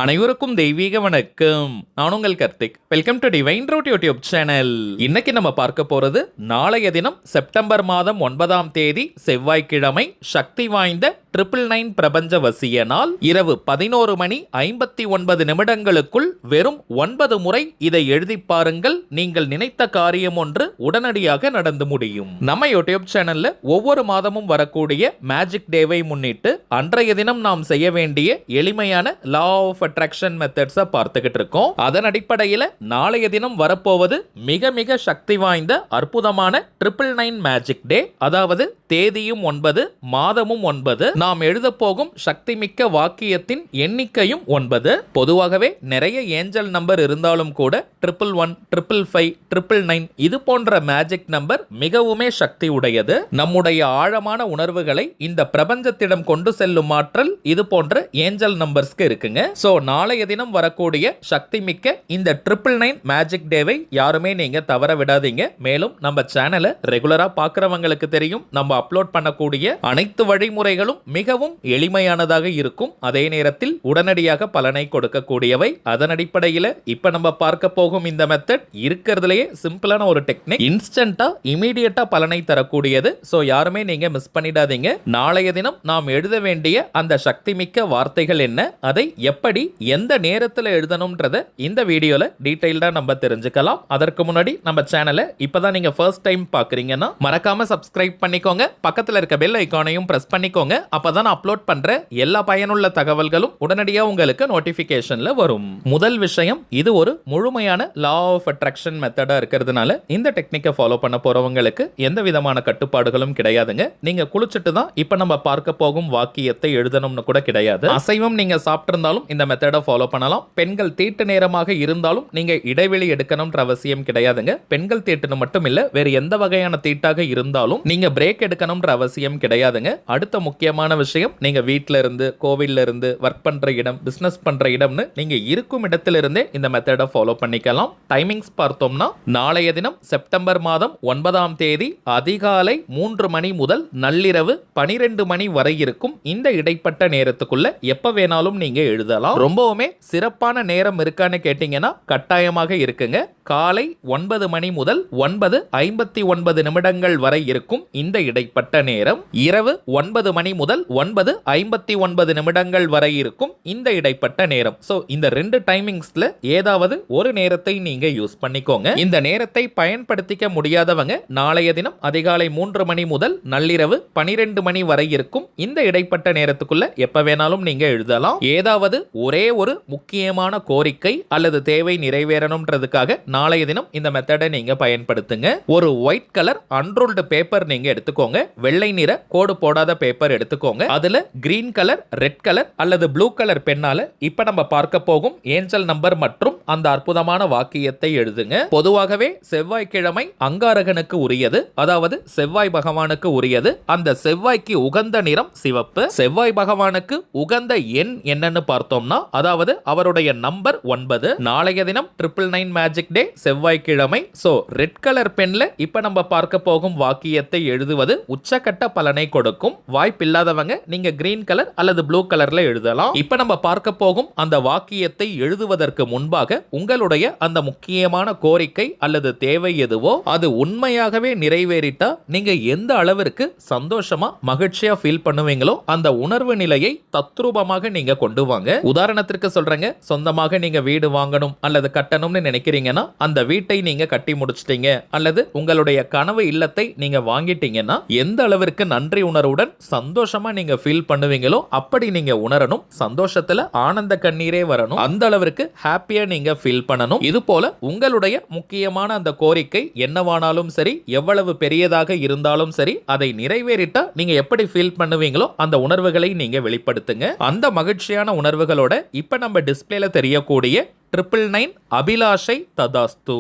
அனைவருக்கும் தெய்வீக வணக்கம். நான் உங்கள் Karthik. Welcome to divine root YouTube channel. இன்னைக்கு நம்ம பார்க்க போறது நாளைய தினம் செப்டம்பர் மாதம் 9ஆம் தேதி செவ்வாய்க்கிழமை சக்தி வாய்ந்த 999 பிரபஞ்ச வசிய நாள். இரவு 11:59 வெறும் 9 முறை இதை எழுதி பாருங்கள். நீங்கள் நினைத்த காரியம் ஒன்று உடனடியாக நடந்து முடியும். நம்ம யூடியூப் சேனல்ல ஒவ்வொரு மாதமும் வரக்கூடிய மேஜிக் டேவை முன்னிட்டு அன்றைய தினம் நாம் செய்ய வேண்டிய எளிமையான லா ஆஃப் அட்ராக்ஷன் மெத்தட்ஸை பார்த்துக்கிட்டு இருக்கோம். அதன் அடிப்படையில் நாளைய தினம் வரப்போவது மிக மிக சக்தி வாய்ந்த அற்புதமான 999 மேஜிக் டே. அதாவது தேதியும் 9, மாதமும் 9. நாம் எழுத போகும் சக்தி மிக்க வாக்கியத்தின் எண்ணிக்கையும் 9. பொதுவாகவே நிறைய ஏஞ்சல் நம்பர் இருந்தாலும் கூட 111, 555, 999 இது போன்ற மேஜிக் நம்பர் மிகவுமே சக்தி உடையது. நம்முடைய ஆழமான உணர்வுகளை இந்த பிரபஞ்சத்திடம் கொண்டு செல்லும் ஆற்றல் இது போன்ற ஏஞ்சல் நம்பர்ஸ்க்கு இருக்குங்க. சோ நாளைய தினம் வரக்கூடிய சக்தி மிக்க இந்த 999 மேஜிக் டேவை யாருமே நீங்க தவற விடாதீங்க. மேலும் நம்ம சேனலை ரெகுலரா பார்க்கறவங்களுக்கு தெரியும், நம்ம அப்லோட் பண்ணக்கூடிய அனைத்து வழிமுறைகளும் மிகவும் எளிமையானதாக இருக்கும். அதே நேரத்தில் உடனடியாக பலனை கொடுக்கக்கூடியவை. அதன் அடிப்படையில் இப்ப நம்ம பார்க்க போகும் இந்த மெத்தட் இருக்கிறதுலேயே சிம்பிளான ஒரு டெக்னிக், இன்ஸ்டன்டா இமீடியட்டா பலனை தரக்கூடியது. சோ யாருமே நீங்க மிஸ் பண்ணிடாதீங்க. நாளைய தினம் நாம் எழுத வேண்டிய அந்த சக்தி மிக்க வார்த்தைகள் என்ன, அதை எப்படி எந்த நேரத்தில் எழுதணும்ன்றத இந்த வீடியோல டீடைல்டா நம்ம தெரிஞ்சுக்கலாம். அதற்கு முன்னாடி நம்ம சேனலை இப்பதான் நீங்க ஃபர்ஸ்ட் டைம் பாக்குறீங்கன்னா மறக்காம சப்ஸ்கிரைப் பண்ணிக்கோங்க. பக்கத்தில் இருக்க பெல் ஐகானையும் பிரஸ் பண்ணிக்கோங்க. அப்பதான் அப்லோட் பண்ற எல்லா பயனுள்ள தகவல்களும் உடனடியாக உங்களுக்கு நோட்டிபிகேஷன்ல வரும். முதல் விஷயம், இது ஒரு முழுமையான லா ஆஃப் அட்ராக்ஷன் மெத்தடா இருக்கிறதுனால இந்த டெக்னிக்கை ஃபாலோ பண்ண போறவங்களுக்கு எந்த விதமான கட்டுப்பாடுகளும் கிடையாதுங்க. நீங்க குளிச்சுட்டு தான் இப்ப நம்ம பார்க்க போகும் வாக்கியத்தை எழுதணும்னு கூட கிடையாது. அசைவம் நீங்க சாப்பிட்டிருந்தாலும் இந்த மெத்தடை ஃபாலோ பண்ணலாம். பெண்கள் தீட்டு நேரமாக இருந்தாலும் நீங்க இடைவெளி எடுக்கணும்ன்ற அவசியம் கிடையாதுங்க. பெண்கள் தீட்டுன்னு மட்டும் இல்ல, வேற எந்த வகையான தீட்டாக இருந்தாலும் நீங்க பிரேக் எடுக்கணும்ன்ற அவசியம் கிடையாதுங்க. அடுத்த முக்கியமான விஷயம், நீங்க வீட்ல இருந்து, கோவில்ல இருந்து, ஒர்க் பண்ற இடம், பிசினஸ் பண்ற இடம்னு நீங்க இருக்கும் இடத்திலிருந்தே இந்த மெத்தடை ஃபாலோ பண்ணிக்கலாம். டைமிங்ஸ் பார்த்தோம்னா நாளைய தினம் செப்டம்பர் மாதம் 9ஆம் தேதி அதிகாலை 3 மணி முதல் நள்ளிரவு 12 மணி வரை இருக்கும். இந்த இடைப்பட்ட நேரத்துக்குள்ள எப்ப வேணாலும் நீங்க எழுதலாம். ரொம்பவுமே சிறப்பான நேரம் இருக்கான்னு கேட்டீங்கன்னா கட்டாயமாக இருக்குங்க. காலை 9 மணி முதல் 9:59 வரை இருக்கும் இந்த இடைப்பட்ட நேரம். இரவு 9 மணி முதல் 9:59 வரை இருக்கும் இந்த இடைப்பட்ட நேரம். சோ இந்த ரெண்டு டைமிங்ஸ்ல ஏதாவது ஒரு நேரத்தை நீங்க யூஸ் பண்ணிக்கோங்க. இந்த நேரத்தை பயன்படுத்திக்க முடியாதவங்க நாளைய தினம் அதிகாலை 3 மணி முதல் நள்ளிரவு 12 மணி வரை இருக்கும் இந்த இடைப்பட்ட நேரத்துக்குள்ள எப்ப வேணாலும் நீங்க எழுதலாம். ஏதாவது ஒரே ஒரு முக்கியமான கோரிக்கை அல்லது தேவை நிறைவேறணும்ன்றதுக்காக நாளைய தினம் இந்த மெத்தடை நீங்க பயன்படுத்துங்க. ஒரு ஒயிட் கலர் அன்ரோல்டு பேப்பர் நீங்க எடுத்துக்கோங்க. வெள்ளை நிற கோடு போடாத பேப்பர் எடுத்துக்கோங்க. அதுல கிரீன் கலர், ரெட் கலர் அல்லது ப்ளூ கலர் பெண்ணால இப்ப நம்ம பார்க்க போகும் ஏஞ்சல் நம்பர் மற்றும் அந்த அற்புதமான வாக்கியத்தை எழுதுங்க. பொதுவாகவே செவ்வாய்க்கிழமை அங்காரகனுக்கு உரியது, அதாவது செவ்வாய் பகவானுக்கு உரியது. அந்த செவ்வாய்க்கு உகந்த நிறம் சிவப்பு. செவ்வாய் பகவானுக்கு உகந்த எண் என்னன்னு பார்த்தோம்னா, அதாவது அவருடைய நம்பர் 9. நாளைய தினம் 999 மேஜிக் டே, செவ்வாய்க்கிழமை. சோ ரெட் கலர் பென்ல இப்ப நம்ம பார்க்க போகும் வாக்கியத்தை எழுதுவது உச்சக்கட்ட பலனை கொடுக்கும். வாய்ப்பில்லாதவங்க நீங்க கிரீன் கலர் அல்லது ப்ளூ கலர்ல எழுதலாம். இப்ப நம்ம பார்க்க போகும் அந்த வாக்கியத்தை எழுதுவதற்கு முன்பாக உங்களுடைய அந்த முக்கியமான கோரிக்கை அல்லது தேவை எதுவோ அது உண்மையாகவே நிறைவேறிட்டா நீங்க எந்த அளவிற்கு சந்தோஷமா மகிழ்ச்சியா ஃபீல் பண்ணுவீங்களோ அந்த உணர்வு நிலையை தத்ரூபமாக நீங்க கொண்டு வாங்க. உதாரணத்திற்கு சொல்றேங்க, சொந்தமாக நீங்க வீடு வாங்கணும் அல்லது கட்டணும்னு நினைக்கிறீங்கன்னா அந்த வீட்டை நீங்க கட்டி முடிச்சிட்டீங்க அல்லது உங்களுடைய கனவு இல்லத்தை நீங்க வாங்கிட்டீங்கன்னா எந்த அளவிற்கு நன்றி உணர்வுடன் சந்தோஷமா நீங்க ஃபீல் பண்ணுவீங்களோ அப்படி நீங்க உணரணும். சந்தோஷத்துல ஆனந்த கண்ணீரே வரணும். அந்த அளவிற்கு ஹாப்பியா நீங்க ஃபீல் பண்ணணும். இது போல உங்களுடைய முக்கியமான அந்த கோரிக்கை என்னவானாலும் சரி, எவ்வளவு பெரியதாக இருந்தாலும் சரி, அதை நிறைவேறிட்டா நீங்க எப்படி ஃபீல் பண்ணுவீங்களோ அந்த உணர்வுகளை நீங்க வெளிப்படுத்துங்க. அந்த மகிழ்ச்சியான உணர்வுகளோட இப்ப நம்ம டிஸ்பிளேல தெரியக்கூடிய 999 அபிலாஷை ததாஸ்து,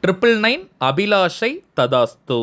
999 அபிலாஷை ததாஸ்து,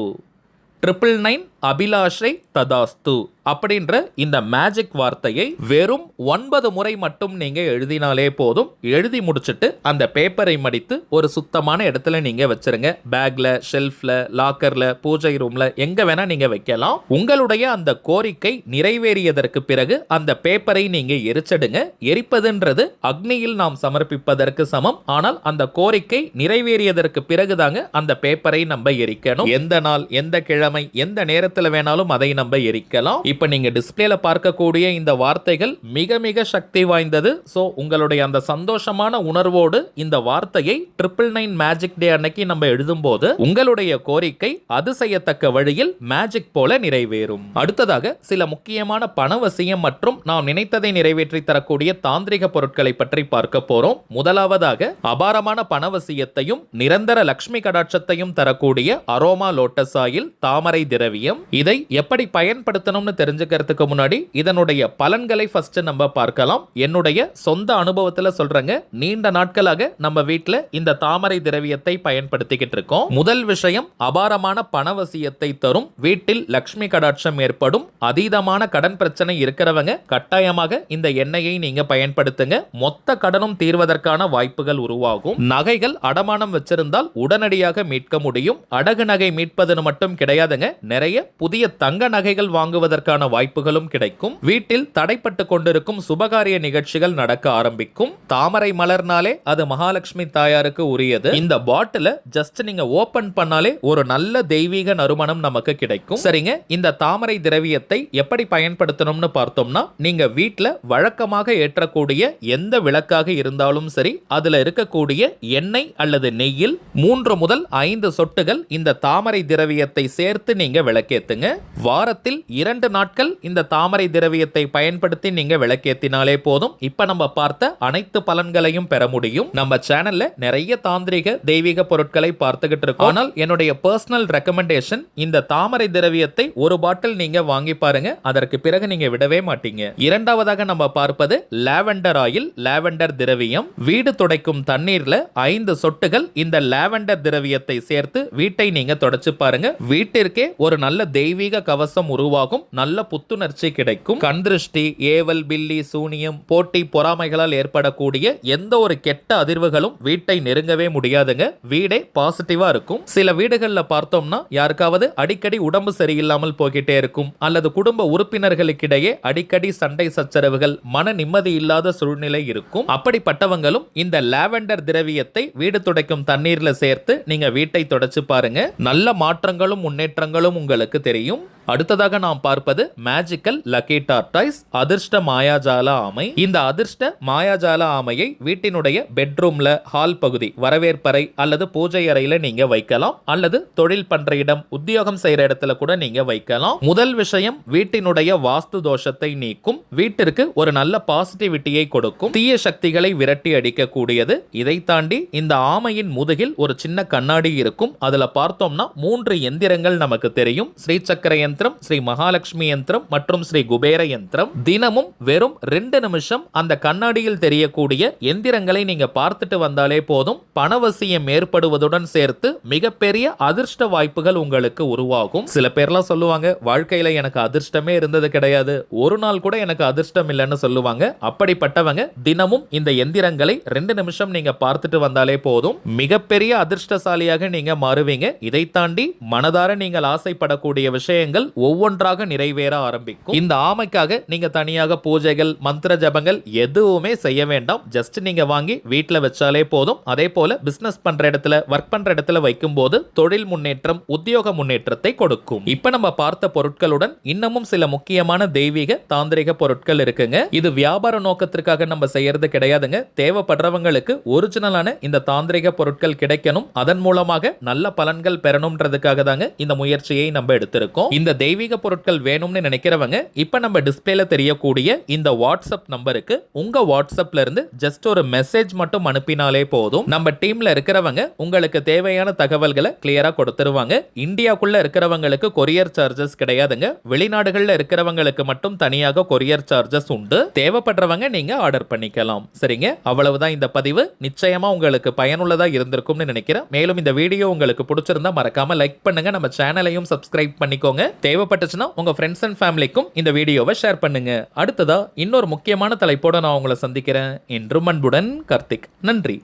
999 அபிலாஷை ததாஸ்து அப்படின்ற இந்த மேஜிக் வார்த்தையை வெறும் 9 முறை மட்டும் நீங்க எழுதினாலே போதும். எழுதி முடிச்சிட்டு அந்த பேப்பரை மடித்து ஒரு சுத்தமான இடத்துல நீங்க வச்சிருங்க. பேக்ல, ஷெல்ஃப்ல, லாக்கர்ல, பூஜை ரூம்ல, எங்க வேணா நீங்க வைக்கலாம். உங்களுடைய அந்த கோரிக்கை நிறைவேறியதற்கு பிறகு அந்த பேப்பரை நீங்க எரிச்சிடுங்க. எரிப்பதுன்றது அக்னியில் நாம் சமர்ப்பிப்பதற்கு சமம். ஆனால் அந்த கோரிக்கை நிறைவேறியதற்கு பிறகுதாங்க அந்த பேப்பரை நம்ம எரிக்கணும். எந்த நாள், எந்த கிழமை, எந்த நேரத்துல வேணாலும் அதை நம்ம எரிக்கலாம். இப்ப நீங்க டிஸ்பிளேல பார்க்கக்கூடிய இந்த வார்த்தைகள் மிக மிக சக்தி வாய்ந்தது. சோ உங்களுடைய அந்த சந்தோஷமான உணர்வோடு இந்த வார்த்தையை 999 மேஜிக் டே அன்னைக்கு நம்ம எழுதும் போது உங்களுடைய கோரிக்கை அதிசயத்தக்க வழியில் மேஜிக் போல நிறைவேறும். அடுத்ததாக சில முக்கியமான பணவசியம் மற்றும் நாம் நினைத்ததை நிறைவேற்றி தரக்கூடிய தாந்திரிக பொருட்களை பற்றி பார்க்க போறோம். முதலாவதாக அபாரமான பணவசியத்தையும் நிரந்தர லட்சுமி கடாட்சத்தையும் தரக்கூடிய அரோமா லோட்டஸ் ஆயில் தாமரை திரவியம். இதை எப்படி பயன்படுத்தணும்னு தெரிஞ்சுக்கிறதுக்கு முன்னாடி இதனுடைய பலன்களை ஃபர்ஸ்ட் நம்ம பார்க்கலாம். என்னுடைய சொந்த அனுபவத்துல சொல்றேங்க. நீண்ட நாட்களாக நம்ம வீட்ல இந்த தாமரை திரவியத்தை பயன்படுத்திக்கிட்டு இருக்கோம். முதல் விஷயம், அபாரமான பணவசியத்தை தரும். வீட்டில் லட்சுமி கடாட்சம் ஏற்படும். அதீதமான கடன் பிரச்சனை இருக்கிறவங்க கட்டாயமாக இந்த எண்ணெயை நீங்க பயன்படுத்துங்க. மொத்த கடனும் தீர்வதற்கான வாய்ப்புகள் உருவாகும். நகைகள் அடமானம் வச்சிருந்தால் உடனடியாக மீட்க முடியும். அடகு நகை மீட்பதுன்னு மட்டும் கிடையாதுங்க. நிறைய புதிய தங்க நகைகள் வாங்குவதற்கான வாய்ப்புகளும் கிடைக்கும். வீட்டில் தடைப்பட்டு கொண்டிருக்கும் சுபகாரிய நிகழ்ச்சிகள் நடக்க ஆரம்பிக்கும். தாமரை மலர்னாலே அது மகாலட்சுமி தாயாருக்கு உரியது. இந்த பாட்டில ஜஸ்ட் நீங்க ஓபன் பண்ணாலே ஒரு நல்ல தெய்வீக நறுமணம் நமக்கு கிடைக்கும். சரிங்க, இந்த தாமரை திரவியத்தை எப்படி பயன்படுத்தணும்னு பார்த்தோம்னா, நீங்க வீட்ல வழக்கமாக ஏற்றக்கூடிய எந்த விளக்காக இருந்தாலும் சரி, அதுல இருக்கக்கூடிய எண்ணெய் அல்லது நெய்யில் 3 முதல் 5 சொட்டுகள் இந்த தாமரை திரவியத்தை சேர்த்து நீங்க விளக்கேத்துங்க. வாரத்தில் 2 நாட்கள் இந்த தாமரை திரவியத்தை பயன்படுத்தி நீங்க விளக்கேத்தினாலே போதும். இப்ப நம்ம பார்த்த அனைத்து பலன்களையும் பெற முடியும். நம்ம சேனல்ல நிறைய தாந்திரிக தெய்வீக பொருட்களை பார்த்துக்கிட்டு இருக்கோம். ஆனால் என்னுடைய பர்சனல் ரெக்கமெண்டேஷன், இந்த தாமரை திரவியத்தை ஒரு பாட்டில் நீங்க வாங்கி பாருங்க. அதற்கு பிறகு நீங்க விடவே மாட்டீங்க. இரண்டாவதாக நம்ம பார்ப்பது லாவெண்டர் ஆயில், லாவெண்டர் திரவியம். வீடு துடைக்கும் தண்ணீர்ல 5 சொட்டுகள் இந்த லாவெண்டர் திரவியத்தை சேர்த்து வீட்டை நீங்க தொடச்சு பாருங்க. வீட்டிற்கே ஒரு நல்ல தெய்வீக கவசம் உருவாகும். நல்ல புத்துணர்ச்சி கிடைக்கும். கண் திருஷ்டி, ஏவல், பில்லி, சூனியம், போட்டி, பொறாமைகளால் ஏற்படக்கூடிய எந்த ஒரு கெட்ட அதிர்வுகளும் வீட்டை நெருங்கவே முடியாதுங்க. வீடே பாசிட்டிவா இருக்கும். சில வீடுகள்ல பார்த்தோம்னா யாருக்காவது அடிக்கடி உடம்பு சரியில்லாமல் போகிட்டே இருக்கும். அல்லது குடும்ப உறுப்பினர்களுக்கிடையே அடிக்கடி சண்டை சச்சரவுகள், மன நிம்மதி இல்லாத சூழ்நிலை இருக்கும். அப்படிப்பட்டவங்களும் இந்த லாவெண்டர் திரவியத்தை வீடு துடைக்கும் தண்ணீர்ல சேர்த்து நீங்க வீட்டை தொடச்சு பாருங்க. நல்ல மாற்றங்களும் முன்னேற்றங்களும் உங்களுக்கு தெரியும். அடுத்ததாக நாம் பார்ப்பது மேஜிக்கல் லக்கி டார்டாய்ஸ், அதிர்ஷ்ட மாயாஜால ஆமை. இந்த அதிர்ஷ்ட மாயாஜால ஆமையை வீட்டினுடைய பெட்ரூம்ல, ஹால் பகுதி, வரவேற்பறை அல்லது பூஜை அறையில நீங்க வைக்கலாம். அல்லது தொழில் பண்ற இடம், உத்தியோகம் செய்யற இடத்துல கூட நீங்க வைக்கலாம். முதல் விஷயம், வீட்டினுடைய வாஸ்து தோஷத்தை நீக்கும். வீட்டிற்கு ஒரு நல்ல பாசிட்டிவிட்டியை கொடுக்கும். தீய சக்திகளை விரட்டி அடிக்கக்கூடியது. இதை தாண்டி இந்த ஆமையின் முதுகில் ஒரு சின்ன கண்ணாடி இருக்கும். அதுல பார்த்தோம்னா 3 எந்திரங்கள் நமக்கு தெரியும். ஸ்ரீ சக்கர யந்திரம், ஸ்ரீ மகாலட்சுமி யந்திரம் மற்றும் ஸ்ரீ குபேர யந்திரம். தினமும் வெறும் 2 நிமிஷம் அந்த கண்ணாடியில் தெரியக்கூடிய எந்திரங்களை நீங்க பார்த்துட்டு வந்தாலே போதும். பணவசியம் ஏற்படுவதுடன் சேர்த்து மிகப்பெரிய அதிர்ஷ்ட வாய்ப்புகள் உங்களுக்கு உருவாகும். சில பேர்லாம் சொல்லுவாங்க, வாழ்க்கையில எனக்கு அதிர்ஷ்டமே இருந்தது கிடையாது, ஒரு நாள் கூட எனக்கு அதிர்ஷ்டம் இல்லைன்னு சொல்லுவாங்க. அப்படிப்பட்டவங்க தினமும் இந்த எந்திரங்களை 2 நிமிஷம் நீங்க பார்த்துட்டு வந்தாலே போதும். மிகப்பெரிய அதிர்ஷ்டசாலியாக நீங்க மாறுவீங்க. இதை தாண்டி மனதார நீங்கள் ஆசைப்படக்கூடிய விஷயங்கள் ஒவ்வொன்றாக நிறைவேற ஆரம்பிக்கும். இந்த ஆமைக்காக நீங்க தனியாக பூஜைகள், மந்திர ஜபங்கள் எதுவுமே செய்ய வேண்டாம். ஜஸ்ட் நீங்க வாங்கி வீட்ல வச்சாலே போதும். அதே போல பிசினஸ் பண்ற இடத்துல, ஒர்க் பண்ற இடத்துல வைக்கும் போது தொழில் முன்னேற்றம், உத்தியோக முன்னேற்றத்தை கொடுக்கும். இப்ப நம்ம பார்த்த பொருட்களுடன் இன்னமும் சில முக்கியமான தெய்வீக தாந்திரிக பொருட்கள் இருக்குங்க. இது வியாபார நோக்கத்திற்காக நம்ம செய்யறது கிடையாதுங்க. தேவைப்படுறவங்களுக்கு ஒரிஜினலான இந்த தாந்திரிக பொருட்கள் கிடைக்கணும், அதன் மூலமாக நல்ல பலன்கள் பெறணும்ன்றதுக்காக தாங்க இந்த முயற்சியை நம்ம எடுத்திருக்கோம். இந்த தெய்வீக பொருட்கள் வேணும்னு நினைக்கிறவங்க இப்ப நம்ம டிஸ்பிளேல தெரியக்கூடிய இந்த வாட்ஸ்அப் நம்பருக்கு உங்க வாட்ஸ்அப்ல இருந்து ஜஸ்ட் ஒரு மெசேஜ் மட்டும் அனுப்பினாலே போதும். நம்ம டீம்ல இருக்கிறவங்க உங்களுக்கு தேவையான தகவல்களை கிளியரா கொடுத்துருவாங்க. இந்தியாக்குள்ள இருக்கிறவங்களுக்கு கொரியர் சார்ஜஸ் கிடையாதுங்க. வெளிநாடுகள்ல இருக்கிறவங்களுக்கு மட்டும் தனியாக கொரியர் சார்ஜஸ் உண்டு. தேவைப்படுறவங்க நீங்க ஆர்டர் பண்ணிக்கலாம். சரிங்க, அவ்வளவுதான் இந்த பதிவு. நிச்சயமா உங்களுக்கு பயனுள்ளதா இருந்திருக்கும்னு நினைக்கிறேன். மேலும் இந்த வீடியோ உங்களுக்கு பிடிச்சிருந்தா மறக்காம லைக் பண்ணுங்க. நம்ம சேனலையும் சப்ஸ்கிரைப் சப்ஸ்கிரைப் பண்ணிக்கோங்க. தேவைப்பட்டுச்சுன்னா உங்க ஃப்ரெண்ட்ஸ் அண்ட் ஃபேமிலிக்கும் இந்த வீடியோவை ஷேர் பண்ணுங்க. அடுத்ததா இன்னொரு முக்கியமான தலைப்போட நான் உங்களை சந்திக்கிறேன். என்றும் அன்புடன் கார்த்திக். நன்றி.